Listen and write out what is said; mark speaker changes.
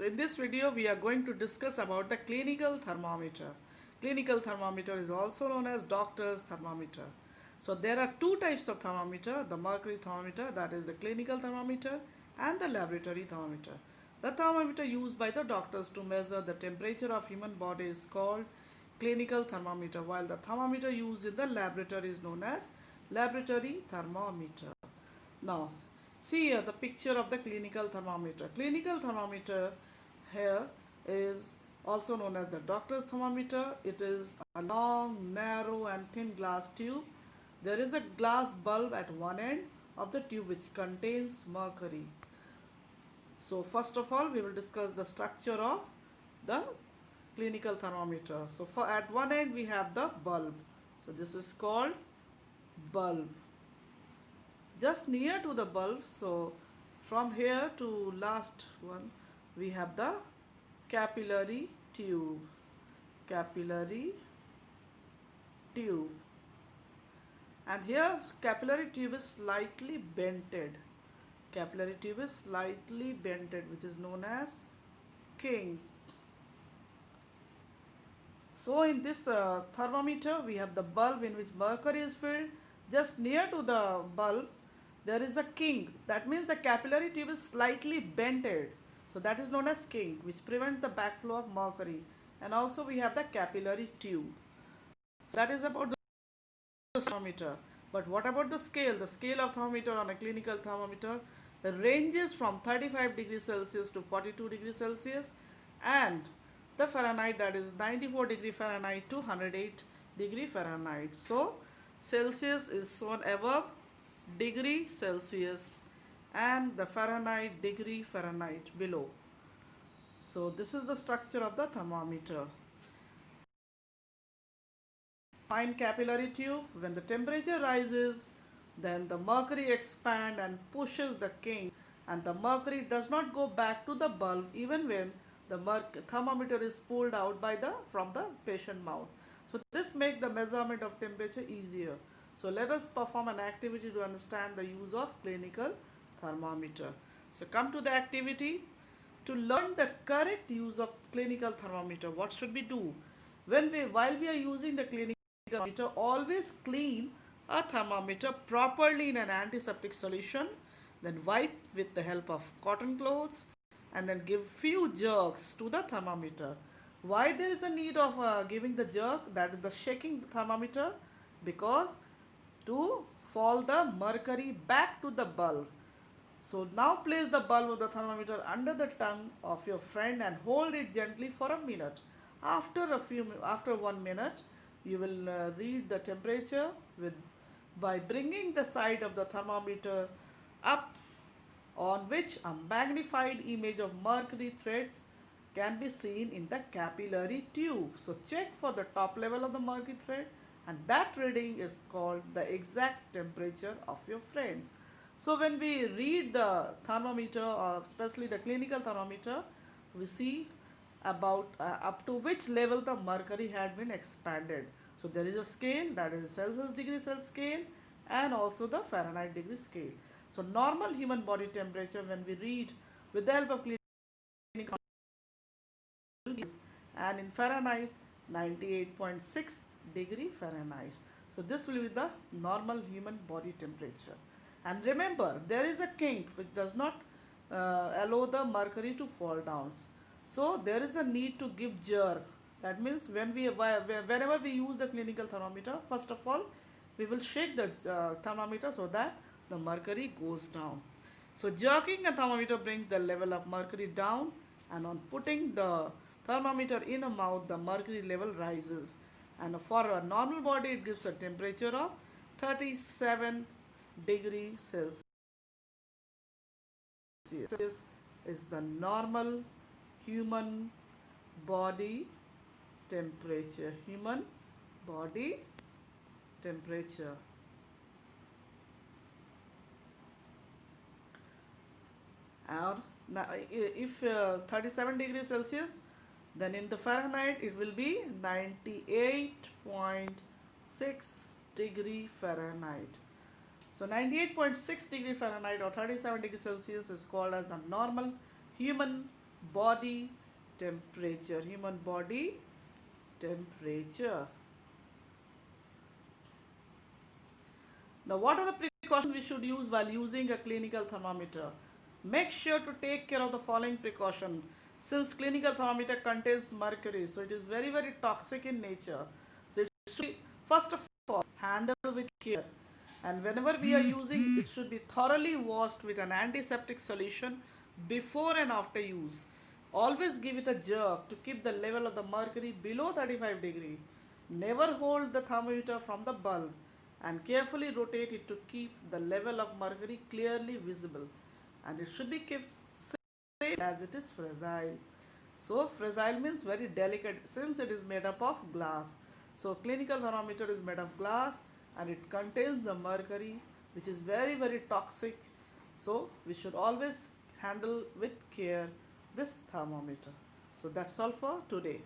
Speaker 1: So in this video we are going to discuss about the clinical thermometer. Clinical thermometer is also known as doctor's thermometer. So there are two types of thermometer, the mercury thermometer, that is the clinical thermometer, and the laboratory thermometer. The thermometer used by the doctors to measure the temperature of human body is called clinical thermometer, while the thermometer used in the laboratory is known as laboratory thermometer. Now, see here the picture of the clinical thermometer. Clinical thermometer here is also known as the doctor's thermometer. It is a long, narrow and thin glass tube. There is a glass bulb at one end of the tube which contains mercury. So first of all, we will discuss the structure of the clinical thermometer. So for at one end we have the bulb. So this is called bulb. Just near to the bulb, so from here to last one, we have the capillary tube. Capillary tube. And here capillary tube is slightly bented. Capillary tube is slightly bented, which is known as king. So in this thermometer, we have the bulb in which mercury is filled. Just near to the bulb, there is a king. That means the capillary tube is slightly bented. So that is known as king, which prevents the backflow of mercury. And also we have the capillary tube. So that is about the thermometer. But what about the scale? The scale of thermometer on a clinical thermometer ranges from 35 degrees Celsius to 42 degrees Celsius, and the Fahrenheit, that is 94 degree Fahrenheit to 108 degree Fahrenheit. So Celsius is shown above degree Celsius and the Fahrenheit degree Fahrenheit below. So this is the structure of the thermometer. Fine capillary tube. When the temperature rises, then the mercury expands and pushes the king, and the mercury does not go back to the bulb even when the thermometer is pulled out from the patient mouth. So this makes the measurement of temperature easier. So let us perform an activity to understand the use of clinical thermometer. So come to the activity. To learn the correct use of clinical thermometer, what should we do? While we are using the clinical thermometer, always clean a thermometer properly in an antiseptic solution, then wipe with the help of cotton cloths, and then give few jerks to the thermometer. Why there is a need of giving the jerk, that is the shaking the thermometer? Because to fall the mercury back to the bulb. So now place the bulb of the thermometer under the tongue of your friend and hold it gently for a minute. After 1 minute, you will read the temperature by bringing the side of the thermometer up, on which a magnified image of mercury threads can be seen in the capillary tube. So check for the top level of the mercury thread, and that reading is called the exact temperature of your friends. So when we read the thermometer, or especially the clinical thermometer, we see about up to which level the mercury had been expanded. So there is a scale, that is Celsius degree Celsius scale, and also the Fahrenheit degree scale. So normal human body temperature, when we read with the help of clinical, and in Fahrenheit 98.6 degree Fahrenheit. So this will be the normal human body temperature. And remember, there is a kink which does not allow the mercury to fall down. So there is a need to give jerk. That means whenever we use the clinical thermometer, first of all, we will shake the thermometer so that the mercury goes down. So jerking a thermometer brings the level of mercury down, and on putting the thermometer in a mouth, the mercury level rises. And for a normal body, it gives a temperature of 37 degree Celsius. This is the normal human body temperature. Human body temperature. And now, if 37 degrees Celsius, then in the Fahrenheit it will be 98.6 degree Fahrenheit. So 98.6 degree Fahrenheit or 37 degree Celsius is called as the normal human body temperature. Human body temperature. Now, what are the precautions we should use while using a clinical thermometer? Make sure to take care of the following precaution. Since clinical thermometer contains mercury, so it is very very toxic in nature. So it should be, first of all, handled with care. And whenever we are using, it should be thoroughly washed with an antiseptic solution before and after use. Always give it a jerk to keep the level of the mercury below 35 degree. Never hold the thermometer from the bulb and carefully rotate it to keep the level of mercury clearly visible. And it should be kept safe as it is fragile. So fragile means very delicate since it is made up of glass. So clinical thermometer is made of glass and it contains the mercury which is very very toxic. So we should always handle with care this thermometer. So that's all for today.